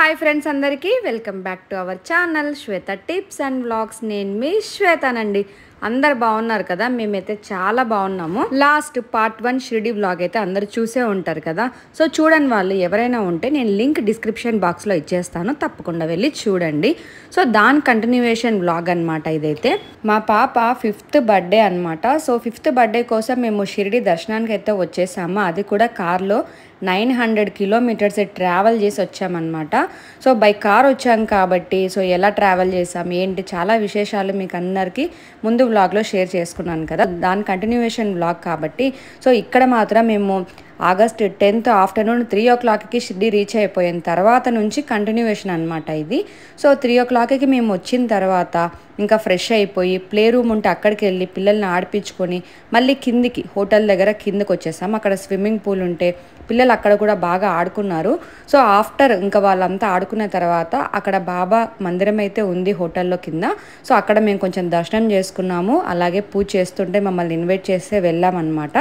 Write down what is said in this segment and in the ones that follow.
Hi friends అందరికీ welcome back to our channel Shweta tips and vlogs. నేను మీ శ్వేతనండి. అందరు బాగున్నారు కదా? మేమైతే చాలా బాగున్నాము. లాస్ట్ పార్ట్ 1 షిరిడి వ్లాగ్ అయితే అందరు చూసే ఉంటారు కదా. సో చూడని వాళ్ళు ఎవరైనా ఉంటే నేను లింక్ డిస్క్రిప్షన్ బాక్స్లో ఇచ్చేస్తాను, తప్పకుండా వెళ్ళి చూడండి. సో దాని కంటిన్యూయేషన్ వ్లాగ్ అనమాట ఇదైతే. మా పాప 5th బర్త్డే అనమాట. సో 5th బర్త్డే కోసం మేము షిరిడి దర్శనానికి అయితే వచ్చేసాము. అది కూడా కార్లో 900 కిలోమీటర్స్ ట్రావెల్ చేసి వచ్చామన్నమాట. సో బై కార్ వచ్చాం కాబట్టి సో ఎలా ట్రావెల్ చేసాం ఏంటి చాలా విశేషాలు మీకు అందరికీ ముందు వ్లాగ్లో షేర్ చేసుకున్నాను కదా. దాని కంటిన్యూయేషన్ వ్లాగ్ కాబట్టి సో ఇక్కడ మాత్రం మేము ఆగస్ట్ 10th ఆఫ్టర్నూన్ 3 o'clockకి షిరిడి రీచ్ అయిపోయిన తర్వాత నుంచి కంటిన్యూయేషన్ అనమాట ఇది. సో 3 o'clockకి మేము వచ్చిన తర్వాత ఇంకా ఫ్రెష్ అయిపోయి ప్లే రూమ్ ఉంటే అక్కడికి వెళ్ళి పిల్లల్ని ఆడిపించుకొని మళ్ళీ కిందికి హోటల్ దగ్గర కిందకి వచ్చేసాం. అక్కడ స్విమ్మింగ్ పూల్ ఉంటే పిల్లలు అక్కడ కూడా బాగా ఆడుకున్నారు. సో ఆఫ్టర్ ఇంకా వాళ్ళంతా ఆడుకున్న తర్వాత అక్కడ బాబా మందిరం అయితే ఉంది హోటల్లో కింద. సో అక్కడ మేము కొంచెం దర్శనం చేసుకున్నాము. అలాగే పూజ చేస్తుంటే మమ్మల్ని ఇన్వైట్ చేస్తే వెళ్ళామన్నమాట.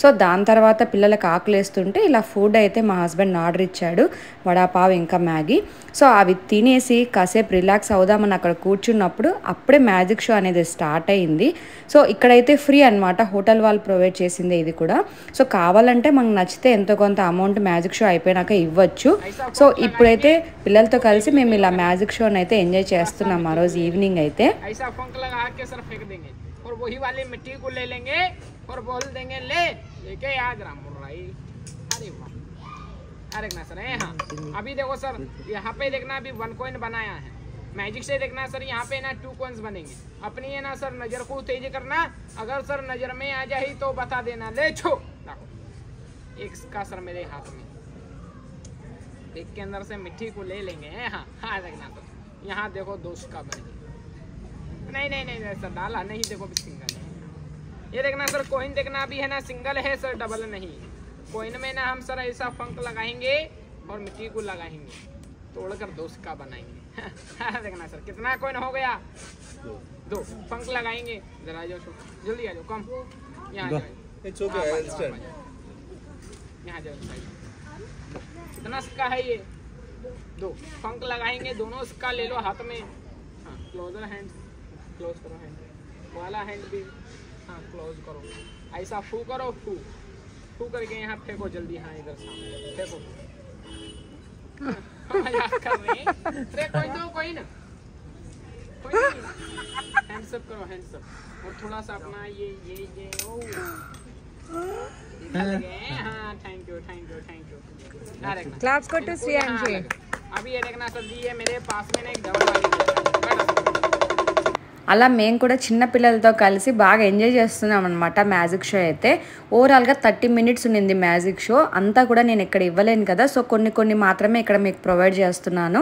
సో దాని తర్వాత పిల్లలకు ఆకలేస్తుంటే ఇలా ఫుడ్ అయితే మా హస్బెండ్ ఆర్డర్ ఇచ్చాడు, వడాపావ్ ఇంకా మ్యాగీ. సో అవి తినేసి కాసేపు రిలాక్స్ అవుదామని అక్కడ కూర్చున్నప్పుడు అప్పుడే మ్యాజిక్ షో అనేది స్టార్ట్ అయింది. సో ఇక్కడైతే ఫ్రీ అనమాట, హోటల్ వాళ్ళు ప్రొవైడ్ చేసింది ఇది కూడా. సో కావాలంటే మనకు నచ్చితే ఎంతో కొంత అమౌంట్ మ్యాజిక్ షో అయిపోయినాక ఇవ్వచ్చు. సో ఇప్పుడైతే పిల్లలతో కలిసి మేము ఇలా మ్యాజిక్ షోని అయితే ఎంజాయ్ చేస్తున్నాం ఆ రోజు ఈవినింగ్ అయితే. और बोल देंगे ले लेके आ ग्राम मुर्राई। अरे वाह, अरे ना सर हाँ अभी देखो सर यहाँ पे देखना अभी 1 coin बनाया है मैजिक से देखना सर यहाँ पे ना 2 coins बनेंगे अपनी है ना सर नजर को तेज करना अगर सर नजर में आ जाए तो बता देना ले छो देखो एक का सर मेरे हाथ में एक के अंदर से मिट्टी को ले लेंगे हाँ हाँ देखना सर यहाँ देखो 2 का बनेंगे नहीं नहीं नहीं सर डाला नहीं देखो सिंगल है ये देखना सर कोइन देखना अभी है ना सिंगल है सर डबल नहीं कोइन में ना हम सर ऐसा फंक लगाएंगे और मिट्टी को लगाएंगे तोड़कर 2 का बनाएंगे देखना सर कितना कोइन हो गया 2 फंक लगाएंगे जरा जाओ जल्दी आ जाओ कम यहाँ यहाँ जाओ कितना सिक्का है ये 2 फंक लगाएंगे दोनों सिक्का ले लो हाथ में हाँ क्लोजर हैंड क्लोज करो हैंड वाला हैंड भी हाँ क्लोज करो ऐसा फू करो फू करके यहाँ फेंको जल्दी हाँ इधर सामने फेंको मजाक कर रहे हैं अरे कोई दो कोई ना हैंड्स अप करो हैंड्स अप और थोड़ा सा अपना ये ओ हाँ थैंक यू क्लैप्स को टू श्रेयांशी. अभी ये देखना सर जी ये मेरे पास में ना एक डबल वाली అలా మేము కూడా చిన్న పిల్లలతో కలిసి బాగా ఎంజాయ్ చేస్తున్నాం అనమాట. మ్యాజిక్ షో అయితే ఓవరాల్గా 30 minutes ఉన్నింది మ్యాజిక్ షో. అంతా కూడా నేను ఇక్కడ ఇవ్వలేను కదా, సో కొన్ని మాత్రమే ఇక్కడ మీకు ప్రొవైడ్ చేస్తున్నాను.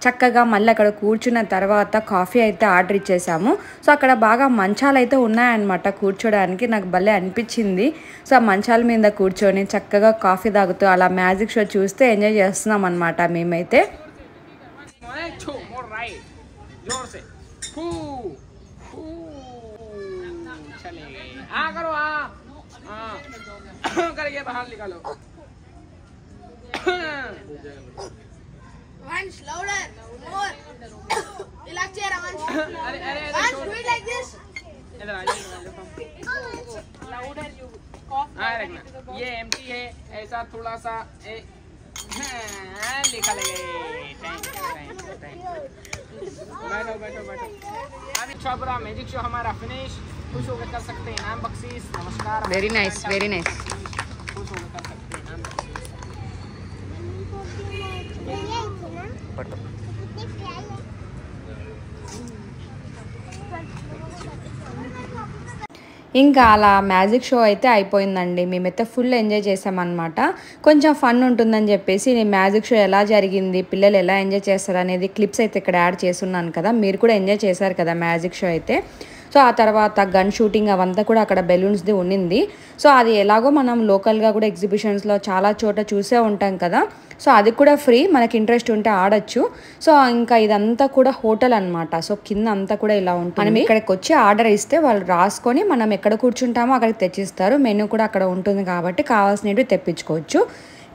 చక్కగా మళ్ళీ అక్కడ కూర్చున్న తర్వాత కాఫీ అయితే ఆర్డర్ ఇచ్చేసాము. సో అక్కడ బాగా మంచాలు అయితే ఉన్నాయన్నమాట కూర్చోడానికి. నాకు భలే అనిపించింది. సో ఆ మంచాల మీద కూర్చొని చక్కగా కాఫీ తాగుతూ అలా మ్యాజిక్ షో చూస్తే ఎంజాయ్ చేస్తున్నాం అనమాట మేమైతే. हाँ करो हाँ करके बाहर निकालो Once louder, more. Relax here, once. Once do it like this. इधर आ जाओ louder you cough हाँ रखना ये empty है ऐसा थोड़ा सा निकल गए थैंक यू बैठो अभी छोबरा मैजिक शो हमारा फिनिश खुश होकर कर सकते हैं इनाम बख्शीश नमस्कार వెరీ నైస్ खुश होकर कर सकते हैं इनाम बख्शीश ఇంకా అలా మ్యాజిక్ షో అయితే అయిపోయిందండి. మేమైతే ఫుల్ ఎంజాయ్ చేసామన్నమాట. కొంచెం ఫన్ ఉంటుందని చెప్పేసి నేను మ్యాజిక్ షో ఎలా జరిగింది, పిల్లలు ఎలా ఎంజాయ్ చేస్తారు అనేది క్లిప్స్ అయితే ఇక్కడ యాడ్ చేస్తున్నాను కదా. మీరు కూడా ఎంజాయ్ చేశారు కదా మ్యాజిక్ షో అయితే. సో ఆ తర్వాత గన్ షూటింగ్ అవంతా కూడా అక్కడ బెలూన్స్ది ఉండింది. సో అది ఎలాగో మనం లోకల్గా కూడా ఎగ్జిబిషన్స్లో చాలా చోట చూసే ఉంటాం కదా. సో అది కూడా ఫ్రీ, మనకి ఇంట్రెస్ట్ ఉంటే ఆడచ్చు. సో ఇంకా ఇదంతా కూడా హోటల్ అనమాట. సో కింద అంతా కూడా ఇలా ఉంటుంది. మనం ఇక్కడికి వచ్చి ఆర్డర్ ఇస్తే వాళ్ళు రాసుకొని మనం ఎక్కడ కూర్చుంటామో అక్కడికి తెచ్చిస్తారు. మెనూ కూడా అక్కడ ఉంటుంది కాబట్టి కావాల్సినవి తెప్పించుకోవచ్చు.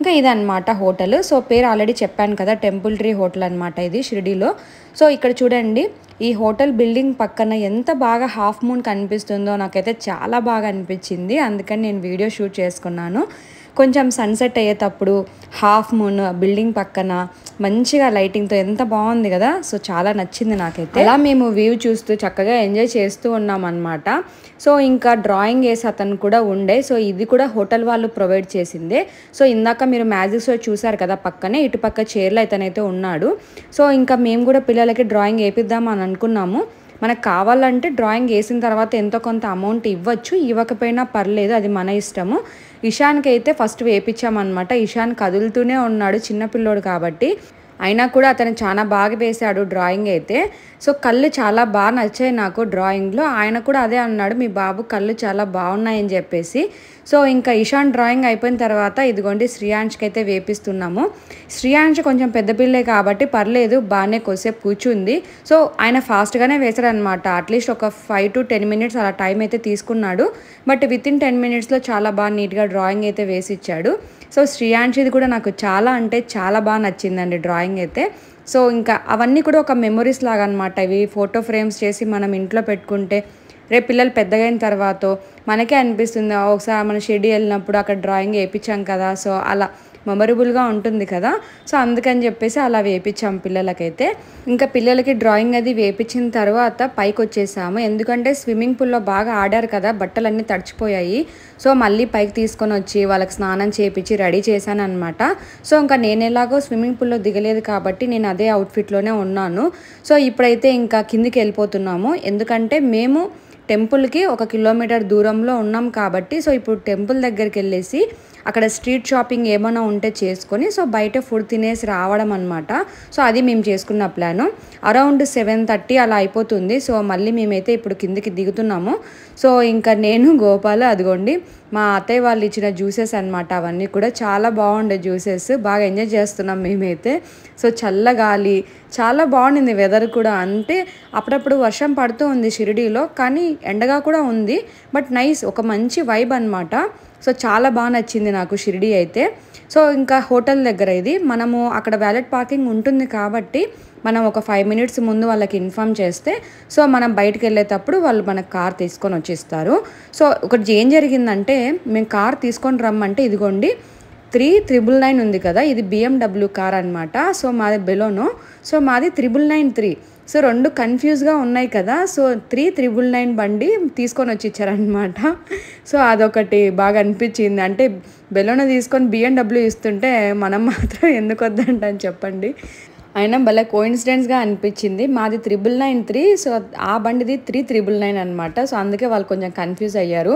ఇంకా ఇదన్నమాట హోటల్. సో పేరు ఆల్రెడీ చెప్పాను కదా, టెంపుల్ ట్రీ హోటల్ అనమాట ఇది షిరిడీలో. సో ఇక్కడ చూడండి, ఈ హోటల్ బిల్డింగ్ పక్కన ఎంత బాగా హాఫ్ మూన్ కనిపిస్తుందో నాకైతే చాలా బాగా అనిపించింది. అందుకని నేను వీడియో షూట్ చేసుకున్నాను. కొంచెం సన్సెట్ అయ్యేటప్పుడు హాఫ్ మూన్ బిల్డింగ్ పక్కన మంచిగా లైటింగ్తో ఎంత బాగుంది కదా. సో చాలా నచ్చింది నాకైతే. అలా మేము వ్యూ చూస్తూ చక్కగా ఎంజాయ్ చేస్తూ ఉన్నాం అనమాట. సో ఇంకా డ్రాయింగ్ వేసి అతను కూడా ఉండే. సో ఇది కూడా హోటల్ వాళ్ళు ప్రొవైడ్ చేసిందే. సో ఇందాక మీరు మ్యాజిక్ షో చూసారు కదా, పక్కనే ఇటుపక్క చైర్లో ఇతనైతే ఉన్నాడు. సో ఇంకా మేము కూడా పిల్లలకి డ్రాయింగ్ వేపిద్దాం అని అనుకున్నాము. మనకు కావాలంటే డ్రాయింగ్ వేసిన తర్వాత ఎంతో కొంత అమౌంట్ ఇవ్వచ్చు, ఇవ్వకపోయినా పర్లేదు, అది మన ఇష్టము. ఇషాన్కి అయితే ఫస్ట్ వేయించామన్నమాట. ఇషాన్ కదులుతూనే ఉన్నాడు, చిన్నపిల్లోడు కాబట్టి. అయినా కూడా అతను చాలా బాగా వేశాడు డ్రాయింగ్ అయితే. సో కళ్ళు చాలా బాగా నచ్చాయి నాకు డ్రాయింగ్లో. ఆయన కూడా అదే అన్నాడు, మీ బాబు కళ్ళు చాలా బాగున్నాయని చెప్పేసి. సో ఇంకా ఇషాన్ డ్రాయింగ్ అయిపోయిన తర్వాత ఇదిగోండి శ్రీయాంష్కి అయితే వేపిస్తున్నాము. శ్రీయాంష్ కొంచెం పెద్ద పిల్లే కాబట్టి పర్లేదు, బాగానే కొద్దిసేపు కూర్చుంది. సో ఆయన ఫాస్ట్గానే వేశాడనమాట. అట్లీస్ట్ ఒక 5 to 10 minutes అలా టైం అయితే తీసుకున్నాడు. బట్ వితిన్ 10 minutesలో చాలా బాగా నీట్గా డ్రాయింగ్ అయితే వేసిచ్చాడు. సో శ్రీయాంష్ది కూడా నాకు చాలా అంటే చాలా బాగా నచ్చిందండి డ్రాయింగ్ అయితే. సో ఇంకా అవన్నీ కూడా ఒక మెమొరీస్ లాగా అనమాట. ఇవి ఫోటో ఫ్రేమ్స్ చేసి మనం ఇంట్లో పెట్టుకుంటే రేపు పిల్లలు పెద్దగా అయిన తర్వాత మనకే అనిపిస్తుంది, ఒకసారి మన షిరిడి వెళ్ళినప్పుడు అక్కడ డ్రాయింగ్ వేయించాం కదా. సో అలా మెమొరబుల్గా ఉంటుంది కదా. సో అందుకని చెప్పేసి అలా వేయించాం పిల్లలకైతే. ఇంకా పిల్లలకి డ్రాయింగ్ అది వేయించిన తర్వాత పైకి వచ్చేసాము. ఎందుకంటే స్విమ్మింగ్ పూల్లో బాగా ఆడారు కదా, బట్టలన్నీ తడిచిపోయాయి. సో మళ్ళీ పైకి తీసుకొని వచ్చి వాళ్ళకి స్నానం చేయించి రెడీ చేశాను అనమాట. సో ఇంకా నేను ఎలాగో స్విమ్మింగ్ పూల్లో దిగలేదు కాబట్టి నేను అదే అవుట్ఫిట్లోనే ఉన్నాను. సో ఇప్పుడైతే ఇంకా కిందికి వెళ్ళిపోతున్నాము. ఎందుకంటే మేము టెంపుల్కి 1 kilometer దూరంలో ఉన్నాం కాబట్టి. సో ఇప్పుడు టెంపుల్ దగ్గరికి వెళ్ళేసి అక్కడ స్ట్రీట్ షాపింగ్ ఏమైనా ఉంటే చేసుకొని సో బయట ఫుడ్ తినేసి రావడం అనమాట. సో అది మేము చేసుకున్న ప్లాను. అరౌండ్ 7:30 అలా అయిపోతుంది. సో మళ్ళీ మేమైతే ఇప్పుడు కిందికి దిగుతున్నాము. సో ఇంకా నేను గోపాల్ అదిగోండి మా అత్తయ్య వాళ్ళు ఇచ్చిన జ్యూసెస్ అనమాట. అవన్నీ కూడా చాలా బాగుండే జ్యూసెస్, బాగా ఎంజాయ్ చేస్తున్నాం మేమైతే. సో చల్లగాలి, చాలా బాగుండింది వెదర్ కూడా. అంటే అప్పుడప్పుడు వర్షం పడుతూ ఉంది షిరిడీలో, కానీ ఎండగా కూడా ఉంది. బట్ నైస్, ఒక మంచి వైబ్ అనమాట. సో చాలా బాగా నచ్చింది నాకు షిరిడీ అయితే. సో ఇంకా హోటల్ దగ్గర ఇది మనము అక్కడ వ్యాలెట్ పార్కింగ్ ఉంటుంది కాబట్టి మనం ఒక 5 minutes ముందు వాళ్ళకి ఇన్ఫామ్ చేస్తే సో మనం బయటకు వెళ్ళేటప్పుడు వాళ్ళు మనకు కార్ తీసుకొని వచ్చిస్తారు. సో ఒకటి ఏం జరిగిందంటే, మేము కార్ తీసుకొని రమ్మంటే ఇదిగోండి 3999 ఉంది కదా, ఇది BMW కార్ అనమాట. సో మాది బెలోనో, సో మాది 9993. సో రెండు కన్ఫ్యూజ్గా ఉన్నాయి కదా. సో 3999 బండి తీసుకొని వచ్చి ఇచ్చారనమాట. సో అదొకటి బాగా అనిపించింది. అంటే బెలోనో తీసుకొని BMW ఇస్తుంటే మనం మాత్రం ఎందుకు వద్దంటని చెప్పండి. అయినా భలే కోయిన్సిడెన్స్గా అనిపించింది. మాది 3993, సో ఆ బండిది 3999 అనమాట. సో అందుకే వాళ్ళు కొంచెం కన్ఫ్యూజ్ అయ్యారు.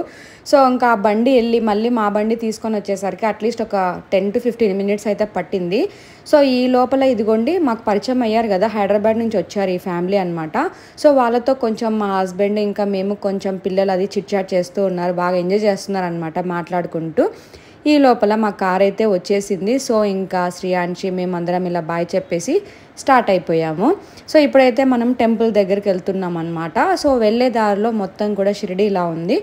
సో ఇంకా ఆ బండి వెళ్ళి మళ్ళీ మా బండి తీసుకొని వచ్చేసరికి అట్లీస్ట్ ఒక 10 to 15 minutes అయితే పట్టింది. సో ఈ లోపల ఇదిగోండి మాకు పరిచయం అయ్యారు కదా, హైదరాబాద్ నుంచి వచ్చారు ఈ ఫ్యామిలీ అనమాట. సో వాళ్ళతో కొంచెం మా హస్బెండ్ ఇంకా మేము కొంచెం పిల్లలు అది చిట్ చాట్ చేస్తూ ఉన్నారు, బాగా ఎంజాయ్ చేస్తున్నారు అనమాట మాట్లాడుకుంటూ. ఈ లోపల మా కార్ అయితే వచ్చేసింది. సో ఇంకా శ్రీయాంశి మేమందరం ఇలా బాయ్ చెప్పేసి స్టార్ట్ అయిపోయాము. సో ఇప్పుడైతే మనం టెంపుల్ దగ్గరికి వెళ్తున్నాం అనమాట. సో వెళ్ళే దారిలో మొత్తం కూడా షిరిడీ ఇలా ఉంది.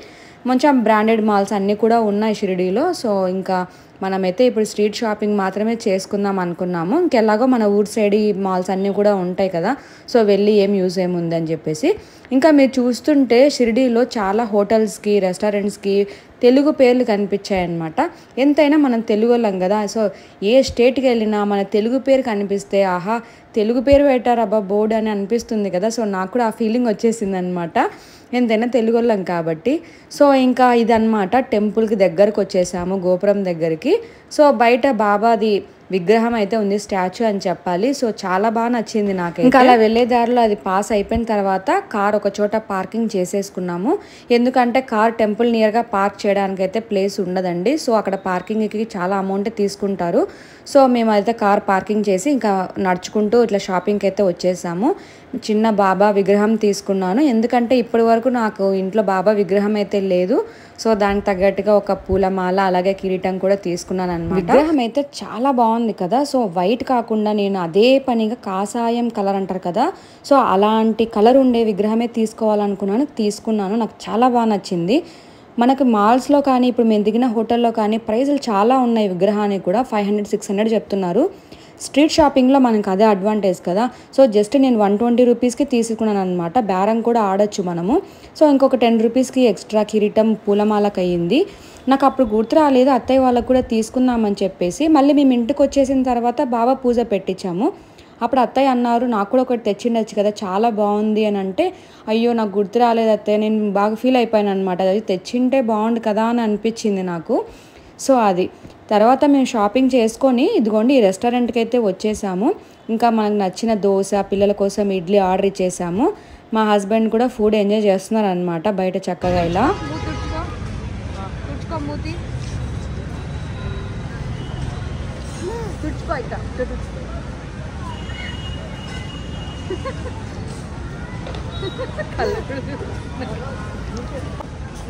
కొంచెం బ్రాండెడ్ మాల్స్ అన్నీ కూడా ఉన్నాయి షిరిడీలో. సో ఇంకా మనమైతే ఇప్పుడు స్ట్రీట్ షాపింగ్ మాత్రమే చేసుకుందాం అనుకున్నాము. ఇంకెలాగో మన ఊరు సైడ్ ఈ మాల్స్ అన్నీ కూడా ఉంటాయి కదా, సో వెళ్ళి ఏం యూజ్ ఏముందని చెప్పేసి. ఇంకా మీరు చూస్తుంటే షిరిడీలో చాలా హోటల్స్కి రెస్టారెంట్స్కి తెలుగు పేర్లు కనిపించాయి అన్నమాట. ఎంతైనా మనం తెలుగు వాళ్ళం కదా. సో ఏ స్టేట్కి వెళ్ళినా మన తెలుగు పేరు కనిపిస్తే ఆహా తెలుగు పేరు పెట్టారు అబ్బా బోర్డు అని అనిపిస్తుంది కదా. సో నాకు కూడా ఆ ఫీలింగ్ వచ్చేసింది అనమాట, ఎంతైనా తెలుగు వాళ్ళం కాబట్టి. సో ఇంకా ఇదన్నమాట టెంపుల్కి దగ్గరకు వచ్చేసాము, గోపురం దగ్గరికి. సో బయట బాబాది విగ్రహం అయితే ఉంది, స్టాచ్యూ అని చెప్పాలి. సో చాలా బాగా నచ్చింది నాకు. ఇంకా అలా వెళ్ళే దారిలో అది పాస్ అయిపోయిన తర్వాత కార్ ఒక చోట పార్కింగ్ చేసేసుకున్నాము. ఎందుకంటే కార్ టెంపుల్ నియర్గా పార్క్ చేయడానికి అయితే ప్లేస్ ఉండదండి. సో అక్కడ పార్కింగ్కి చాలా అమౌంట్ తీసుకుంటారు. సో మేమైతే కార్ పార్కింగ్ చేసి ఇంకా నడుచుకుంటూ ఇట్లా షాపింగ్కి అయితే వచ్చేసాము. చిన్న బాబా విగ్రహం తీసుకున్నాను, ఎందుకంటే ఇప్పటి వరకు నాకు ఇంట్లో బాబా విగ్రహం అయితే లేదు. సో దానికి తగ్గట్టుగా ఒక పూలమాల అలాగే కిరీటం కూడా తీసుకున్నాను అనమాట. విగ్రహం అయితే చాలా బాగుంది కదా. సో వైట్ కాకుండా నేను అదే పనిగా కాషాయం కలర్ అంటారు కదా, సో అలాంటి కలర్ ఉండే విగ్రహమే తీసుకోవాలనుకున్నాను, తీసుకున్నాను. నాకు చాలా బాగా నచ్చింది. మనకు మాల్స్లో కానీ ఇప్పుడు మేము దిగిన హోటల్లో కానీ ప్రైజులు చాలా ఉన్నాయి విగ్రహానికి కూడా 500-600 చెప్తున్నారు. స్ట్రీట్ షాపింగ్లో మనకు అదే అడ్వాంటేజ్ కదా. సో జస్ట్ నేను 120 రూపీస్కి తీసుకున్నాను అనమాట. బేరం కూడా ఆడొచ్చు మనము. సో ఇంకొక 10 రూపీస్కి ఎక్స్ట్రా కిరీటం పూలమాలకు అయ్యింది. నాకు అప్పుడు గుర్తు రాలేదు, అత్తయ్య వాళ్ళకు కూడా తీసుకుందామని చెప్పేసి. మళ్ళీ మేము ఇంటికి వచ్చేసిన తర్వాత బాబా పూజ పెట్టించాము. అప్పుడు అత్తయ్య అన్నారు, నాకు కూడా ఒకటి తెచ్చిండొచ్చు కదా, చాలా బాగుంది అని అంటే, అయ్యో నాకు గుర్తు రాలేదు అత్తయ్య, నేను బాగా ఫీల్ అయిపోయాను అనమాట. అది తెచ్చింటే బాగుండు కదా అని అనిపించింది నాకు. సో అది తర్వాత మేము షాపింగ్ చేసుకొని ఇదిగోండి ఈ రెస్టారెంట్కి అయితే వచ్చేసాము. ఇంకా మనకు నచ్చిన దోశ, పిల్లల కోసం ఇడ్లీ ఆర్డర్ ఇచ్చేసాము. మా హస్బెండ్ కూడా ఫుడ్ ఎంజాయ్ చేస్తున్నారు అనమాట బయట చక్కగా ఇలా.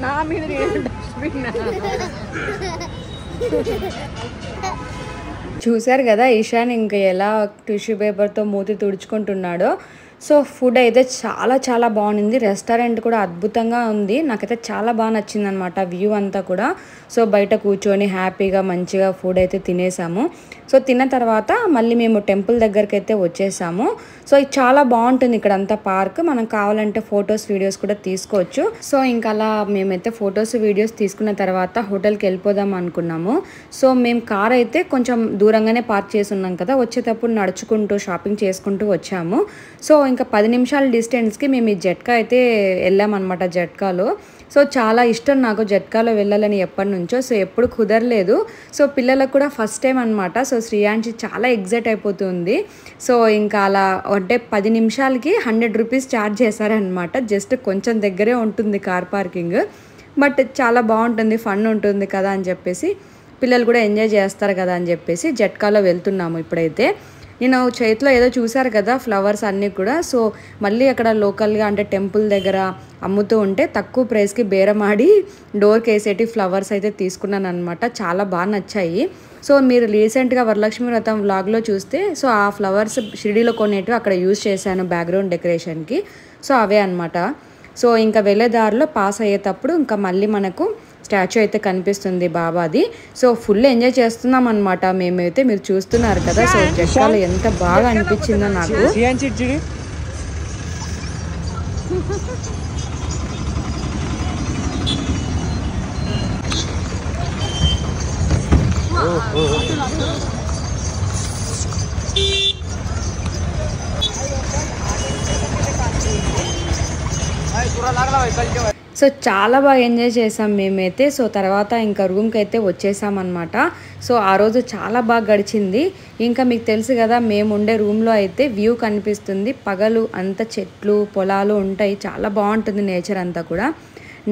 నా మీద చూశారు కదా ఇషాన్ ఇంకా ఎలా టిష్యూ పేపర్తో మూతి తుడుచుకుంటున్నాడో. సో ఫుడ్ అయితే చాలా చాలా బాగుంది. రెస్టారెంట్ కూడా అద్భుతంగా ఉంది. నాకైతే చాలా బాగా నచ్చింది అనమాట వ్యూ అంతా కూడా. సో బయట కూర్చొని హ్యాపీగా మంచిగా ఫుడ్ అయితే తినేసాము. సో తిన్న తర్వాత మళ్ళీ మేము టెంపుల్ దగ్గరికి అయితే వచ్చేసాము. సో ఇది చాలా బాగుంటుంది ఇక్కడ అంతా పార్క్. మనం కావాలంటే ఫొటోస్ వీడియోస్ కూడా తీసుకోవచ్చు. సో ఇంకా అలా మేమైతే ఫొటోస్ వీడియోస్ తీసుకున్న తర్వాత హోటల్కి వెళ్ళిపోదాం అనుకున్నాము. సో మేము కార్ అయితే కొంచెం దూరంగానే పార్క్ చేసి ఉన్నాం కదా, వచ్చేటప్పుడు నడుచుకుంటూ షాపింగ్ చేసుకుంటూ వచ్చాము. సో ఇంకా 10 నిమిషాల డిస్టెన్స్కి మేము ఈ జట్కా అయితే వెళ్ళామన్నమాట. జట్కాలో సో చాలా ఇష్టం నాకు జట్కాలో వెళ్ళాలని ఎప్పటి నుంచో. సో ఎప్పుడు కుదరలేదు. సో పిల్లలకు కూడా ఫస్ట్ టైం అనమాట. సో శ్రీయాంశి చాలా ఎగ్జైట్ అయిపోతుంది. సో ఇంకా అలా అంటే 10 నిమిషాలకి 100 రూపీస్ ఛార్జ్ చేశారనమాట. జస్ట్ కొంచెం దగ్గరే ఉంటుంది కార్ పార్కింగ్, బట్ చాలా బాగుంటుంది, ఫన్ ఉంటుంది కదా అని చెప్పేసి, పిల్లలు కూడా ఎంజాయ్ చేస్తారు కదా అని చెప్పేసి జట్కాలో వెళ్తున్నాము ఇప్పుడైతే. నేను చేతిలో ఏదో చూశారు కదా ఫ్లవర్స్ అన్నీ కూడా. సో మళ్ళీ అక్కడ లోకల్గా అంటే టెంపుల్ దగ్గర అమ్ముతూ ఉంటే తక్కువ ప్రైస్కి బేరమాడి డోర్కి వేసేటి ఫ్లవర్స్ అయితే తీసుకున్నాను అనమాట. చాలా బాగా నచ్చాయి. సో మీరు రీసెంట్గా వరలక్ష్మి వ్రతం వ్లాగ్లో చూస్తే సో ఆ ఫ్లవర్స్ షిరిడీలో కొనేటివి అక్కడ యూజ్ చేశాను బ్యాక్గ్రౌండ్ డెకరేషన్కి. సో అవే అనమాట. సో ఇంకా వెళ్ళే దారిలో పాస్ అయ్యేటప్పుడు ఇంకా మళ్ళీ మనకు స్టాచ్యూ అయితే కనిపిస్తుంది బాబాది. సో ఫుల్ ఎంజాయ్ చేస్తున్నాం అనమాట మేమైతే. మీరు చూస్తున్నారు కదా. సో జట్కాలో ఎంత బాగా అనిపించిందో నాకు. సో చాలా బాగా ఎంజాయ్ చేసాం మేమైతే. సో తర్వాత ఇంకా రూమ్కి అయితే వచ్చేసామన్నమాట. సో ఆ రోజు చాలా బాగా గడిచింది. ఇంకా మీకు తెలుసు కదా మేము ఉండే రూమ్లో అయితే వ్యూ కనిపిస్తుంది. పగలు అంత చెట్లు పొలాలు ఉంటాయి, చాలా బాగుంటుంది నేచర్ అంతా కూడా.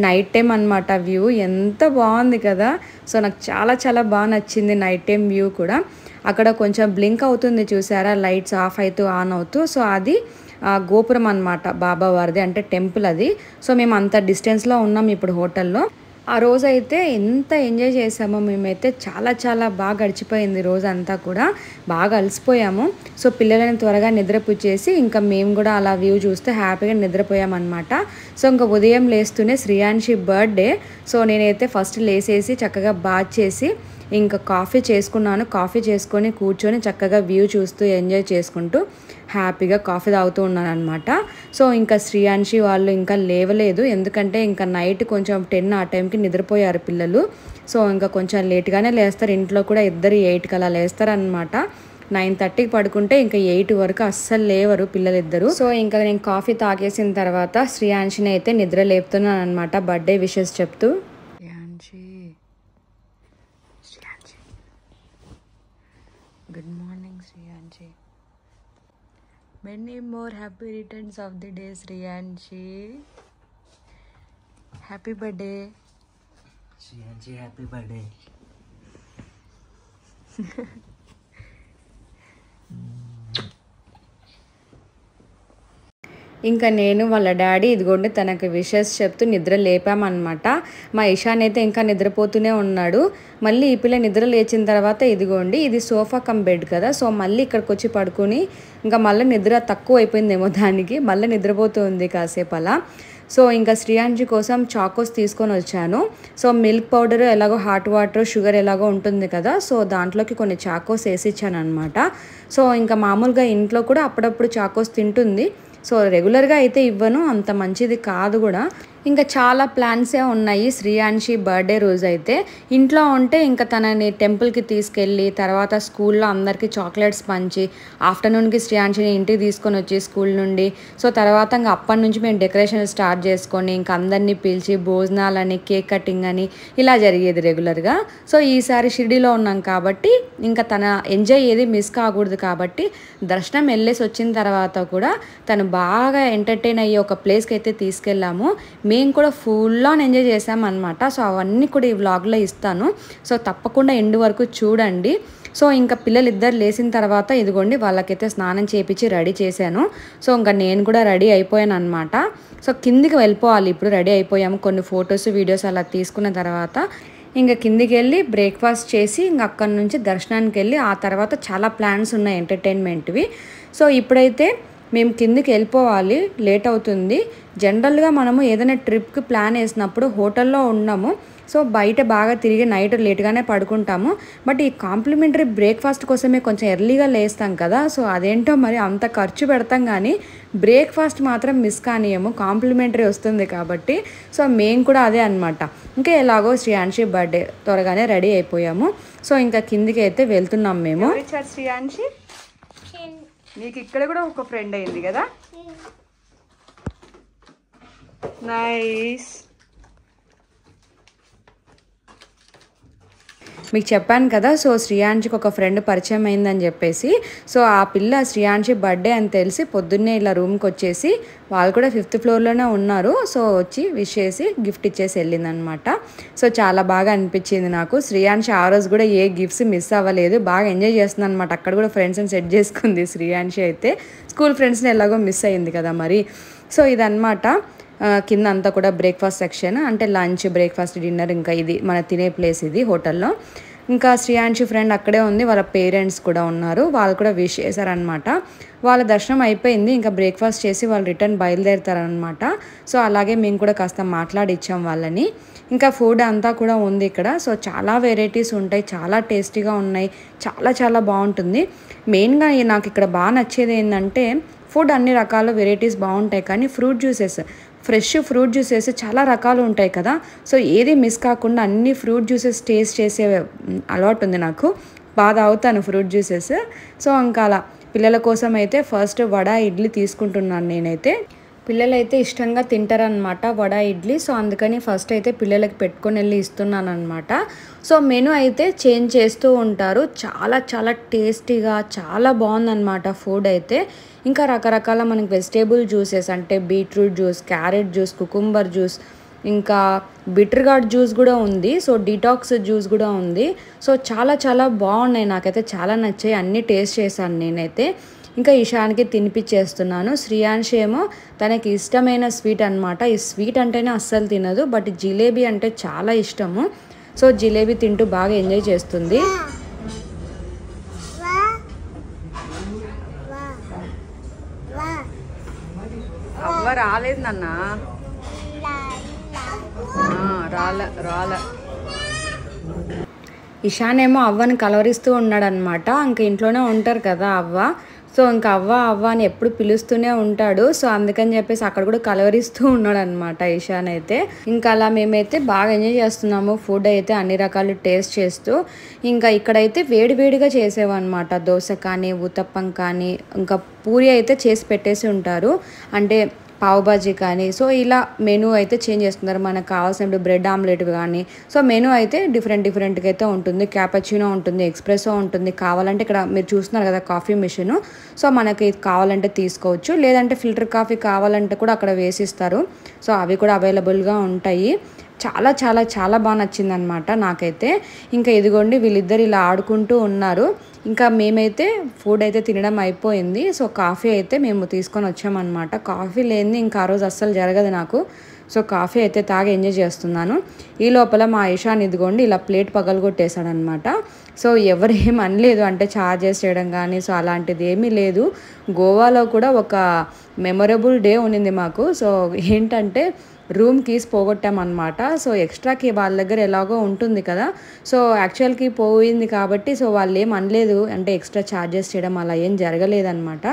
నైట్ టైం అనమాట వ్యూ ఎంత బాగుంది కదా. సో నాకు చాలా చాలా బాగా నచ్చింది నైట్ టైం వ్యూ కూడా. అక్కడ కొంచెం బ్లింక్ అవుతుంది చూసారా, లైట్స్ ఆఫ్ అవుతూ ఆన్ అవుతూ. సో అది గోపురం అనమాట బాబా వారిది, అంటే టెంపుల్ అది. సో మేము అంత డిస్టెన్స్లో ఉన్నాం ఇప్పుడు హోటల్లో. ఆ రోజు అయితే ఎంత ఎంజాయ్ చేసామో మేమైతే. చాలా చాలా బాగా గడిచిపోయింది రోజంతా కూడా. బాగా అలసిపోయాము. సో పిల్లలని త్వరగా నిద్రపుచ్చేసి ఇంకా మేము కూడా అలా వ్యూ చూస్తే హ్యాపీగా నిద్రపోయామన్నమాట. సో ఇంకా ఉదయం లేస్తూనే శ్రీయాంశి బర్త్డే. సో నేనైతే ఫస్ట్ లేసేసి చక్కగా బాత్ చేసి ఇంకా కాఫీ చేసుకున్నాను. కాఫీ చేసుకొని కూర్చొని చక్కగా వ్యూ చూస్తూ ఎంజాయ్ చేసుకుంటూ హ్యాపీగా కాఫీ తాగుతూ ఉన్నాను అనమాట. సో ఇంకా శ్రీయాంశి వాళ్ళు ఇంకా లేవలేదు, ఎందుకంటే ఇంకా నైట్ కొంచెం 10 ఆ టైంకి నిద్రపోయారు పిల్లలు. సో ఇంకా కొంచెం లేట్గానే లేస్తారు. ఇంట్లో కూడా ఇద్దరు 8కి అలా లేస్తారనమాట. 9:30కి పడుకుంటే ఇంకా 8 వరకు అస్సలు లేవరు పిల్లలిద్దరు. సో ఇంకా నేను కాఫీ తాగేసిన తర్వాత శ్రీయాంశిని అయితే నిద్ర లేపుతున్నాను అనమాట, బర్త్డే విషెస్ చెప్తూ. Good morning Sriyanshi. Many more happy returns of the day, Shriyanshi. Happy birthday. Shriyanshi, happy birthday. ఇంకా నేను వాళ్ళ డాడీ ఇదిగోండి తనకు విషెస్ చెప్తూ నిద్ర లేపామన్నమాట. మా ఇషాన్ అయితే ఇంకా నిద్రపోతూనే ఉన్నాడు. మళ్ళీ ఈ పిల్ల నిద్ర లేచిన తర్వాత ఇదిగోండి ఇది సోఫా కమ్ బెడ్ కదా. సో మళ్ళీ ఇక్కడికి వచ్చి పడుకొని ఇంకా మళ్ళీ నిద్ర తక్కువ అయిపోయిందేమో దానికి, మళ్ళీ నిద్రపోతుంది కాసేపు అలా. సో ఇంకా శ్రీయాన్షి కోసం చాకోస్ తీసుకొని వచ్చాను. సో మిల్క్ పౌడర్ ఎలాగో హాట్ వాటర్ షుగర్ ఎలాగో ఉంటుంది కదా, సో దాంట్లోకి కొన్ని చాకోస్ వేసి ఇచ్చాను అనమాట. సో ఇంకా మామూలుగా ఇంట్లో కూడా అప్పుడప్పుడు చాకోస్ తింటుంది. సో రెగ్యులర్గా అయితే ఇవ్వను, అంత మంచిది కాదు కూడా. ఇంకా చాలా ప్లాన్సే ఉన్నాయి శ్రీయాన్షి బర్త్డే రోజు అయితే. ఇంట్లో ఉంటే ఇంకా తనని టెంపుల్కి తీసుకెళ్ళి తర్వాత స్కూల్లో అందరికీ చాక్లెట్స్ పంచి ఆఫ్టర్నూన్కి శ్రీయాన్షిని ఇంటికి తీసుకొని వచ్చి స్కూల్ నుండి, సో తర్వాత ఇంకా అప్పటి నుంచి మేము డెకరేషన్ స్టార్ట్ చేసుకొని ఇంకా అందరినీ పిలిచి భోజనాలని కేక్ కటింగ్ అని ఇలా జరిగేది రెగ్యులర్గా. సో ఈసారి షిరిడీలో ఉన్నాం కాబట్టి ఇంకా తన ఎంజాయ్ ఏది మిస్ కాకూడదు కాబట్టి దర్శనం వెళ్ళేసి వచ్చిన తర్వాత కూడా తను బాగా ఎంటర్టైన్ అయ్యే ఒక ప్లేస్కి అయితే తీసుకెళ్ళాము. మేము కూడా ఫుల్ ఆన్ ఎంజాయ్ చేసామన్నమాట. సో అవన్నీ కూడా ఈ వ్లాగ్లో ఇస్తాను, సో తప్పకుండా ఎండ్ వరకు చూడండి. సో ఇంకా పిల్లలు ఇద్దరు లేచిన తర్వాత ఇదిగోండి వాళ్ళకైతే స్నానం చేయించి రెడీ చేశాను. సో ఇంకా నేను కూడా రెడీ అయిపోయాను అనమాట. సో కిందికి వెళ్ళిపోవాలి, ఇప్పుడు రెడీ అయిపోయాము. కొన్ని ఫొటోస్ వీడియోస్ అలా తీసుకున్న తర్వాత ఇంకా కిందికి వెళ్ళి బ్రేక్ఫాస్ట్ చేసి ఇంకా అక్కడి నుంచి దర్శనానికి వెళ్ళి ఆ తర్వాత చాలా ప్లాన్స్ ఉన్నాయి ఎంటర్టైన్మెంట్వి. సో ఇప్పుడైతే మేము కిందికి వెళ్ళిపోవాలి, లేట్ అవుతుంది. జనరల్గా మనము ఏదైనా ట్రిప్కి ప్లాన్ వేసినప్పుడు హోటల్లో ఉన్నాము, సో బయట బాగా తిరిగి నైట్ లేట్గానే పడుకుంటాము. బట్ ఈ కాంప్లిమెంటరీ బ్రేక్ఫాస్ట్ కోసమే కొంచెం ఎర్లీగా లేస్తాం కదా, సో అదేంటో మరి అంత ఖర్చు పెడతాం కానీ బ్రేక్ఫాస్ట్ మాత్రం మిస్ కానియము, కాంప్లిమెంటరీ వస్తుంది కాబట్టి. సో మేము కూడా అదే అనమాట. ఇంకా ఎలాగో శ్రీయాన్షి బర్త్డే త్వరగానే రెడీ అయిపోయాము. సో ఇంకా కిందికి అయితే వెళ్తున్నాం మేము. శ్రీయాన్షి నీకు ఇక్కడ కూడా ఒక ఫ్రెండ్ అయింది కదా, నైస్. మీకు చెప్పాను కదా, సో శ్రీయాన్షికి ఒక ఫ్రెండ్ పరిచయం అయిందని చెప్పేసి. సో ఆ పిల్ల శ్రీయాన్షి బర్త్డే అని తెలిసి పొద్దున్నే ఇలా రూమ్కి వచ్చేసి, వాళ్ళు కూడా 5th ఫ్లోర్లోనే ఉన్నారు, సో వచ్చి విష్ చేసి గిఫ్ట్ ఇచ్చేసి వెళ్ళిందనమాట. సో చాలా బాగా అనిపించింది నాకు. శ్రీయాన్షి ఆ రోజు కూడా ఏ గిఫ్ట్స్ మిస్ అవ్వలేదు, బాగా ఎంజాయ్ చేస్తుంది అనమాట. అక్కడ కూడా ఫ్రెండ్స్ని సెట్ చేసుకుంది శ్రీయాన్షి అయితే. స్కూల్ ఫ్రెండ్స్ని ఎలాగో మిస్ అయింది కదా మరి. సో ఇదన్నమాట కింద అంతా కూడా బ్రేక్ఫాస్ట్ సెక్షన్, అంటే లంచ్ బ్రేక్ఫాస్ట్ డిన్నర్ ఇంకా ఇది మన తినే ప్లేస్ ఇది హోటల్లో. ఇంకా శ్రీయాన్షి ఫ్రెండ్ అక్కడే ఉంది, వాళ్ళ పేరెంట్స్ కూడా ఉన్నారు, వాళ్ళు కూడా విష్ చేశారనమాట. వాళ్ళ దర్శనం అయిపోయింది, ఇంకా బ్రేక్ఫాస్ట్ చేసి వాళ్ళు రిటర్న్ బయలుదేరుతారనమాట. సో అలాగే మేము కూడా కాస్త మాట్లాడిచ్చాం వాళ్ళని. ఇంకా ఫుడ్ అంతా కూడా ఉంది ఇక్కడ. సో చాలా వెరైటీస్ ఉంటాయి, చాలా టేస్టీగా ఉన్నాయి, చాలా చాలా బాగుంటుంది. మెయిన్గా నాకు ఇక్కడ బాగా నచ్చేది ఏంటంటే ఫుడ్ అన్ని రకాల వెరైటీస్ బాగుంటాయి, కానీ fruit juices, fresh fruit juices చాలా రకాలు ఉంటాయి కదా. సో ఏది మిస్ కాకుండా అన్ని ఫ్రూట్ జ్యూసెస్ టేస్ట్ చేసే అలవాటు ఉంది నాకు, బాగా తాగుతాను ఫ్రూట్ జ్యూసెస్. సో ఇంకా అలా పిల్లల కోసం అయితే ఫస్ట్ వడ ఇడ్లీ తీసుకుంటున్నాను నేనైతే. పిల్లలు అయితే ఇష్టంగా తింటారనమాట వడ ఇడ్లీ, సో అందుకని ఫస్ట్ అయితే పిల్లలకి పెట్టుకొని వెళ్ళి ఇస్తున్నాను అనమాట. సో మెనూ అయితే చేంజ్ చేస్తూ ఉంటారు, చాలా చాలా టేస్టీగా చాలా బాగుందన్నమాట ఫుడ్ అయితే. ఇంకా రకరకాల మనకి వెజిటేబుల్ జ్యూసెస్ అంటే beetroot juice, carrot juice, cucumber juice, ఇంకా బిటర్ గార్డ్ జ్యూస్ కూడా ఉంది, సో డిటాక్స్ జ్యూస్ కూడా ఉంది. సో చాలా చాలా బాగున్నాయి, నాకైతే చాలా నచ్చాయి, అన్నీ టేస్ట్ చేశాను నేనైతే. ఇంకా ఇషాన్కి తినిపించేస్తున్నాను. శ్రీయాన్షి ఏమో తనకి ఇష్టమైన స్వీట్ అనమాట, ఈ స్వీట్ అంటేనే అస్సలు తినదు, బట్ జిలేబీ అంటే చాలా ఇష్టము. సో జిలేబీ తింటూ బాగా ఎంజాయ్ చేస్తుంది. అవ్వ రాలేదు నాన్న, రాలే. ఇషాన్ ఏమో అవ్వని కలవరిస్తూ ఉన్నాడనమాట. ఇంకా ఇంట్లోనే ఉంటారు కదా అవ్వ, సో ఇంకా అవ్వ అని ఎప్పుడు పిలుస్తూనే ఉంటాడు. సో అందుకని చెప్పేసి అక్కడ కూడా కలవరిస్తూ ఉన్నాడు అనమాట ఇషాన్ అయితే. ఇంకా అలా మేమైతే బాగా ఎంజాయ్ చేస్తున్నాము ఫుడ్ అయితే, అన్ని రకాలు టేస్ట్ చేస్తూ. ఇంకా ఇక్కడైతే వేడివేడిగా చేసేవన్నమాట, దోశ కానీ ఉత్తప్పం కానీ, ఇంకా పూరి అయితే చేసి పెట్టేసి ఉంటారు, అంటే పావ్ బాజీ కానీ. సో ఇలా మెనూ అయితే చేంజ్ చేస్తున్నారు, మనకు కావాల్సిన బ్రెడ్ ఆమ్లెట్ కానీ. సో మెనూ అయితే డిఫరెంట్గా అయితే ఉంటుంది. క్యాపచినో ఉంటుంది, ఎక్స్ప్రెసో ఉంటుంది, కావాలంటే ఇక్కడ మీరు చూస్తున్నారు కదా కాఫీ మిషన్, సో మనకి కావాలంటే తీసుకోవచ్చు, లేదంటే ఫిల్టర్ కాఫీ కావాలంటే కూడా అక్కడ వేసిస్తారు. సో అవి కూడా అవైలబుల్గా ఉంటాయి. చాలా చాలా చాలా బాగా నచ్చింది అనమాట నాకైతే. ఇంకా ఇదిగోండి వీళ్ళిద్దరు ఇలా ఆడుకుంటూ ఉన్నారు. ఇంకా మేమైతే ఫుడ్ అయితే తినడం అయిపోయింది. సో కాఫీ అయితే మేము తీసుకొని వచ్చామన్నమాట. కాఫీ లేనిది ఇంకా ఆ రోజు అస్సలు జరగదు నాకు. సో కాఫీ అయితే తాగి ఎంజాయ్ చేస్తున్నాను. ఈ లోపల మా ఇషాన్ ఇదిగోండి ఇలా ప్లేట్ పగలగొట్టేశాడనమాట. సో ఎవరు ఏం అనలేదు, అంటే చార్జెస్ చేయడం కానీ సో అలాంటిది ఏమీ లేదు. గోవాలో కూడా ఒక మెమొరబుల్ డే ఉన్నింది మాకు. సో ఏంటంటే రూమ్ కీస్ పోగొట్టామన్నమాట. సో ఎక్స్ట్రాకి వాళ్ళ దగ్గర ఎలాగో ఉంటుంది కదా, సో యాక్చువల్కి పోయింది కాబట్టి సో వాళ్ళు ఏం అనలేదు, అంటే ఎక్స్ట్రా ఛార్జెస్ చేయడం అలా ఏం జరగలేదన్నమాట.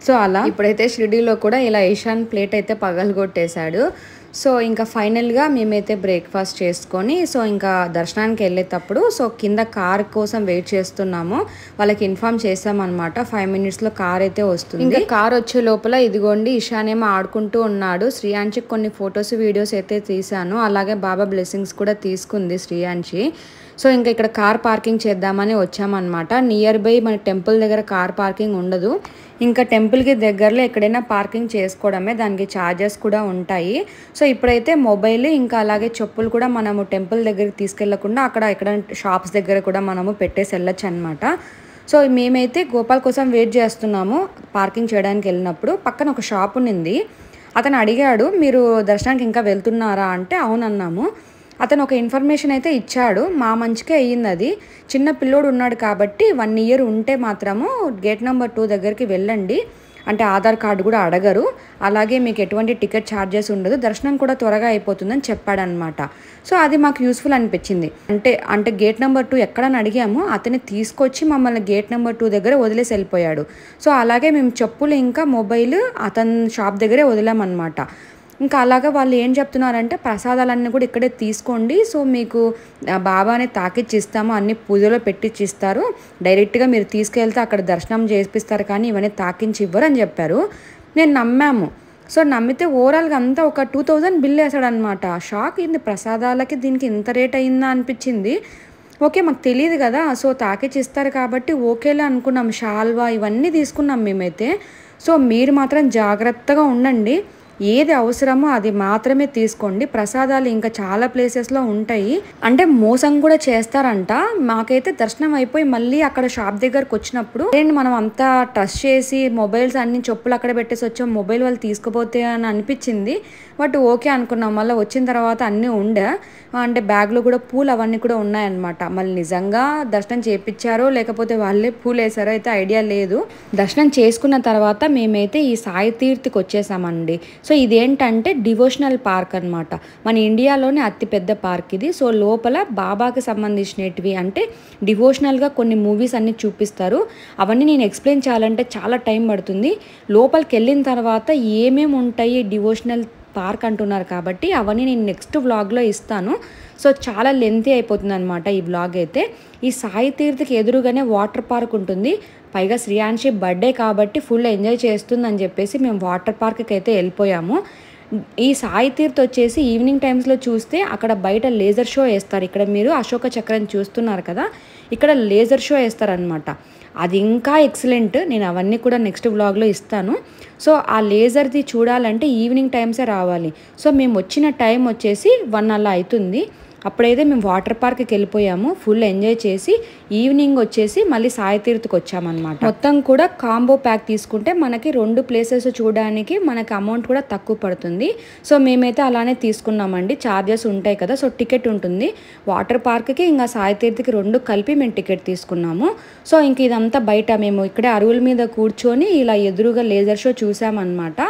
సో అలా ఇప్పుడైతే షిరిడీలో కూడా ఇలా ఈశాన్ ప్లేట్ అయితే పగలగొట్టేశాడు. సో ఇంకా ఫైనల్గా మేమైతే బ్రేక్ఫాస్ట్ చేసుకొని సో ఇంకా దర్శనానికి వెళ్ళేటప్పుడు సో కింద కార్ కోసం వెయిట్ చేస్తున్నాము. వాళ్ళకి ఇన్ఫార్మ్ చేసామన్నమాట 5 minutesలో కార్ అయితే వస్తుంది. ఇంకా కార్ వచ్చే లోపల ఇదిగోండి ఈశాన్ ఏమో ఆడుకుంటూ ఉన్నాడు. శ్రీయాంశికి కొన్ని ఫొటోస్ వీడియోస్ అయితే తీసాను, అలాగే బాబా బ్లెస్సింగ్స్ కూడా తీసుకుంది శ్రీయాంశి. సో ఇంకా ఇక్కడ కార్ పార్కింగ్ చేద్దామని వచ్చామన్నమాట. నియర్ బై మన టెంపుల్ దగ్గర కార్ పార్కింగ్ ఉండదు, ఇంకా టెంపుల్కి దగ్గరలో ఎక్కడైనా పార్కింగ్ చేసుకోవడమే, దానికి ఛార్జెస్ కూడా ఉంటాయి. సో ఇప్పుడైతే మొబైల్ ఇంకా అలాగే చెప్పులు కూడా మనము టెంపుల్ దగ్గరికి తీసుకెళ్లకుండా అక్కడ ఎక్కడ షాప్స్ దగ్గర కూడా మనము పెట్టేసి వెళ్ళొచ్చు అనమాట. సో మేమైతే గోపాల్ కోసం వెయిట్ చేస్తున్నాము. పార్కింగ్ చేయడానికి వెళ్ళినప్పుడు పక్కన ఒక షాప్ ఉంది. అతను అడిగాడు, మీరు దర్శనానికి ఇంకా వెళ్తున్నారా అంటే అవునన్నాము. అతను ఒక ఇన్ఫర్మేషన్ అయితే ఇచ్చాడు, మా మంచికే అయ్యింది. అది చిన్న పిల్లోడు ఉన్నాడు కాబట్టి 1 year ఉంటే మాత్రము గేట్ నెంబర్ 2 దగ్గరికి వెళ్ళండి, అంటే ఆధార్ కార్డు కూడా అడగరు, అలాగే మీకు ఎటువంటి టికెట్ ఛార్జెస్ ఉండదు, దర్శనం కూడా త్వరగా అయిపోతుందని చెప్పాడనమాట. సో అది మాకు యూస్ఫుల్ అనిపించింది. అంటే గేట్ నెంబర్ 2 ఎక్కడని అడిగాము, అతన్ని తీసుకొచ్చి మమ్మల్ని గేట్ నెంబర్ 2 దగ్గర వదిలేసి వెళ్ళిపోయాడు. సో అలాగే మేము చెప్పులు ఇంకా మొబైల్ అతని షాప్ దగ్గరే వదిలామన్నమాట. ఇంకా అలాగా వాళ్ళు ఏం చెప్తున్నారంటే ప్రసాదాలన్నీ కూడా ఇక్కడే తీసుకోండి, సో మీకు బాబాని తాకిచ్చిస్తాము, అన్ని పూజలో పెట్టిచ్చిస్తారు, డైరెక్ట్గా మీరు తీసుకెళ్తే అక్కడ దర్శనం చేపిస్తారు కానీ ఇవన్నీ తాకించి ఇవ్వరు అని చెప్పారు. నేను నమ్మాము. సో నమ్మితే ఓవరాల్గా అంతా ఒక 2000 బిల్ వేసాడనమాట. షాక్ అయింది, ప్రసాదాలకి దీనికి ఇంత రేట్ అయిందా అనిపించింది. ఓకే మాకు తెలియదు కదా, సో తాకిచ్చి ఇస్తారు కాబట్టి ఓకేలే అనుకున్నాం. షాల్వా ఇవన్నీ తీసుకున్నాం మేమైతే. సో మీరు మాత్రం జాగ్రత్తగా ఉండండి, ఏది అవసరమో అది మాత్రమే తీసుకోండి. ప్రసాదాలు ఇంకా చాలా ప్లేసెస్లో ఉంటాయి, అంటే మోసం కూడా చేస్తారంట. మాకైతే దర్శనం అయిపోయి మళ్ళీ అక్కడ షాప్ దగ్గరకు వచ్చినప్పుడు మనం అంతా టచ్ చేసి మొబైల్స్ అన్ని చెప్పులు అక్కడ పెట్టేసి వచ్చాం, మొబైల్ వాళ్ళు తీసుకుపోతే అని అనిపించింది. బట్ ఓకే అనుకున్నాం. మళ్ళీ వచ్చిన తర్వాత అన్నీ ఉండే, అంటే బ్యాగ్లో కూడా పూలు అవన్నీ కూడా ఉన్నాయన్నమాట. మళ్ళీ నిజంగా దర్శనం చేయించారో లేకపోతే వాళ్ళే పూలు వేసారో అయితే ఐడియా లేదు. దర్శనం చేసుకున్న తర్వాత మేమైతే ఈ సాయి తీర్థకి వచ్చేసామండి. సో ఇదేంటంటే డివోషనల్ పార్క్ అనమాట, మన ఇండియాలోనే అతిపెద్ద పార్క్ ఇది. సో లోపల బాబాకి సంబంధించినవి అంటే డివోషనల్గా కొన్ని మూవీస్ అన్ని చూపిస్తారు. అవన్నీ నేను ఎక్స్ప్లెయిన్ చేయాలంటే చాలా టైం పడుతుంది. లోపలికి వెళ్ళిన తర్వాత ఏమేమి ఉంటాయి డివోషనల్ పార్క్ అంటున్నారు కాబట్టి అవన్నీ నేను నెక్స్ట్ వ్లాగ్లో ఇస్తాను. సో చాలా లెంతీ అయిపోతుంది అనమాట ఈ వ్లాగ్ అయితే. ఈ సాయి తీర్థకి ఎదురుగానే వాటర్ పార్క్ ఉంటుంది, పైగా శ్రీయాంశి బర్త్డే కాబట్టి ఫుల్ ఎంజాయ్ చేస్తుందని చెప్పేసి మేము వాటర్ పార్క్కి అయితే వెళ్ళిపోయాము. ఈ సాయి తీర్థ్ వచ్చేసి ఈవినింగ్ టైమ్స్లో చూస్తే అక్కడ బయట లేజర్ షో వేస్తారు. ఇక్కడ మీరు అశోక చక్రం చూస్తున్నారు కదా, ఇక్కడ లేజర్ షో వేస్తారనమాట. అది ఇంకా ఎక్సలెంట్, నేను అవన్నీ కూడా నెక్స్ట్ వ్లాగ్లో ఇస్తాను. సో ఆ లేజర్ది చూడాలంటే ఈవినింగ్ టైమ్సే రావాలి. సో మేము వచ్చిన టైం వచ్చేసి 1 అలా అవుతుంది. అప్పుడైతే మేము వాటర్ పార్క్కి వెళ్ళిపోయాము, ఫుల్ ఎంజాయ్ చేసి ఈవినింగ్ వచ్చేసి మళ్ళీ సాయి తీర్థకి వచ్చామన్నమాట. మొత్తం కూడా కాంబో ప్యాక్ తీసుకుంటే మనకి 2 ప్లేసెస్ చూడడానికి మనకి అమౌంట్ కూడా తక్కువ పడుతుంది. సో మేమైతే అలానే తీసుకున్నామండి, ఛార్జెస్ ఉంటాయి కదా, సో టికెట్ ఉంటుంది. వాటర్ పార్క్కి ఇంకా సాయి తీర్థకి 2 కలిపి మేము టికెట్ తీసుకున్నాము. సో ఇంక ఇదంతా బయట మేము ఇక్కడే అరువుల మీద కూర్చొని ఇలా ఎదురుగా లేజర్ షో చూసామన్నమాట.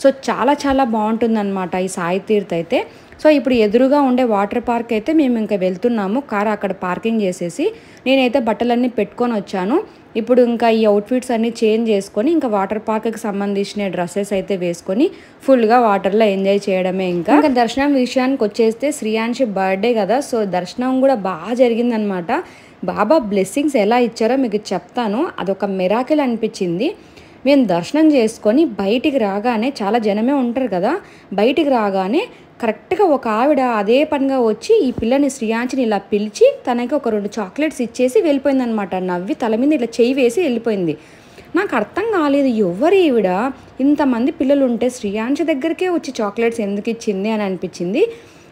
సో చాలా చాలా బాగుంటుందన్నమాట ఈ సాయి తీర్థ్ అయితే. సో ఇప్పుడు ఎదురుగా ఉండే వాటర్ పార్క్ అయితే మేము ఇంకా వెళ్తున్నాము. కార్ అక్కడ పార్కింగ్ చేసేసి నేనైతే బట్టలన్నీ పెట్టుకొని వచ్చాను. ఇప్పుడు ఇంకా ఈ అవుట్ఫిట్స్ అన్నీ చేంజ్ చేసుకొని ఇంకా వాటర్ పార్క్కి సంబంధించిన డ్రెస్సెస్ అయితే వేసుకొని ఫుల్గా వాటర్లో ఎంజాయ్ చేయడమే. ఇంకా దర్శనం విషయానికి వచ్చేస్తే శ్రీయాంశి బర్త్డే కదా, సో దర్శనం కూడా బాగా జరిగిందనమాట. బాబా బ్లెస్సింగ్స్ ఎలా ఇచ్చారో మీకు చెప్తాను, అదొక మిరాకిల్ అనిపించింది. మేము దర్శనం చేసుకొని బయటికి రాగానే చాలా జనమే ఉంటారు కదా, బయటికి రాగానే కరెక్ట్గా ఒక ఆవిడ అదే పనిగా వచ్చి ఈ పిల్లని శ్రీయాంశిని ఇలా పిలిచి తనకి ఒక 2 చాక్లెట్స్ ఇచ్చేసి వెళ్ళిపోయిందనమాట. నవ్వి తల మీద ఇలా చెయ్యి వేసి వెళ్ళిపోయింది. నాకు అర్థం కాలేదు, ఎవరు ఈవిడ, ఇంతమంది పిల్లలు ఉంటే శ్రీయాంశి దగ్గరికే వచ్చి చాక్లెట్స్ ఎందుకు ఇచ్చింది అని అనిపించింది.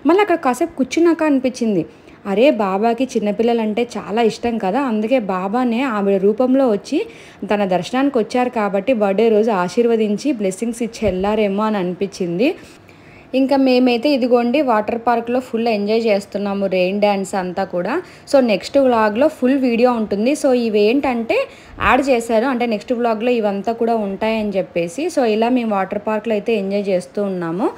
మళ్ళీ అక్కడ కాసేపు కూర్చున్నాక అనిపించింది, అరే బాబాకి చిన్నపిల్లలంటే చాలా ఇష్టం కదా, అందుకే బాబానే ఆవిడ రూపంలో వచ్చి తన దర్శనానికి వచ్చారు కాబట్టి బర్త్డే రోజు ఆశీర్వదించి బ్లెస్సింగ్స్ ఇచ్చి వెళ్ళారేమో అని అనిపించింది. ఇంకా మేమైతే ఇదిగోండి వాటర్ పార్క్లో ఫుల్ ఎంజాయ్ చేస్తున్నాము, రెయిన్ డ్యాన్స్ అంతా కూడా. సో నెక్స్ట్ వ్లాగ్లో ఫుల్ వీడియో ఉంటుంది. సో ఇవి ఏంటంటే యాడ్ చేశారు, అంటే నెక్స్ట్ వ్లాగ్లో ఇవంతా కూడా ఉంటాయని చెప్పేసి. సో ఇలా మేము వాటర్ పార్క్లో అయితే ఎంజాయ్ చేస్తూ ఉన్నాము.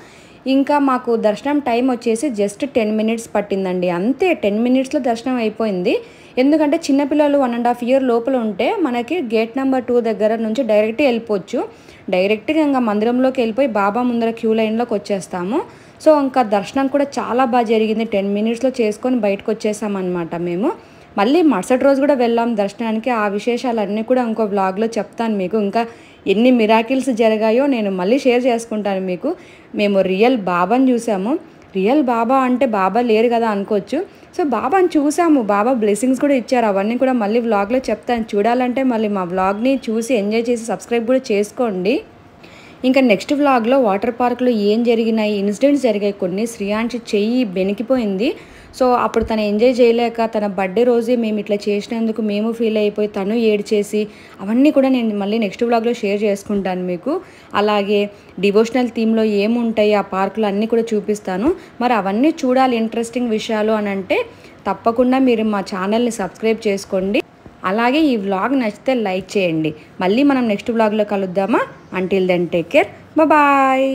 ఇంకా మాకు దర్శనం టైం వచ్చేసి జస్ట్ 10 మినిట్స్ పట్టిందండి, అంతే 10 మినిట్స్లో దర్శనం అయిపోయింది. ఎందుకంటే చిన్నపిల్లలు 1.5 year లోపల ఉంటే మనకి గేట్ నెంబర్ 2 దగ్గర నుంచి డైరెక్ట్గా వెళ్ళిపోవచ్చు. డైరెక్ట్గా ఇంకా మందిరంలోకి వెళ్ళిపోయి బాబా ముందర క్యూ లైన్లోకి వచ్చేస్తాము. సో ఇంకా దర్శనం కూడా చాలా బాగా జరిగింది. 10 మినిట్స్లో చేసుకొని బయటకు వచ్చేసామన్నమాట మేము. మళ్ళీ మరుసటి రోజు కూడా వెళ్ళాం దర్శనానికి. ఆ విశేషాలన్నీ కూడా ఇంకో వ్లాగ్లో చెప్తాను మీకు. ఇంకా ఎన్ని మిరాకిల్స్ జరిగాయో నేను మళ్ళీ షేర్ చేసుకుంటాను మీకు. మేము రియల్ బాబాని చూసాము. రియల్ బాబా అంటే బాబా లేరు కదా అనుకోవచ్చు. సో బాబాని చూసాము, బాబా బ్లెస్సింగ్స్ కూడా ఇచ్చారు. అవన్నీ కూడా మళ్ళీ వ్లాగ్లో చెప్తాను. చూడాలంటే మళ్ళీ మా వ్లాగ్ని చూసి ఎంజాయ్ చేసి సబ్స్క్రైబ్ కూడా చేసుకోండి. ఇంకా నెక్స్ట్ వ్లాగ్లో వాటర్ పార్క్లో ఏం జరిగినాయి, ఇన్సిడెంట్స్ జరిగాయి కొన్ని. శ్రీయాంశి చెయ్యి బెనికిపోయింది. సో అప్పుడు తను ఎంజాయ్ చేయలేక తన బర్త్డే రోజే మేము ఇట్లా చేసినందుకు మేము ఫీల్ అయిపోయి తను ఏడ్చేసి అవన్నీ కూడా నేను మళ్ళీ నెక్స్ట్ వ్లాగ్లో షేర్ చేసుకుంటాను మీకు. అలాగే డివోషనల్ థీమ్లో ఏముంటాయి ఆ పార్కులు అన్నీ కూడా చూపిస్తాను. మరి అవన్నీ చూడాలి ఇంట్రెస్టింగ్ విషయాలు అని అంటే తప్పకుండా మీరు మా ఛానల్ని సబ్స్క్రైబ్ చేసుకోండి. అలాగే ఈ వ్లాగ్ నచ్చితే లైక్ చేయండి. మళ్ళీ మనం నెక్స్ట్ వ్లాగ్లో కలుద్దామా? Until then take care, bye.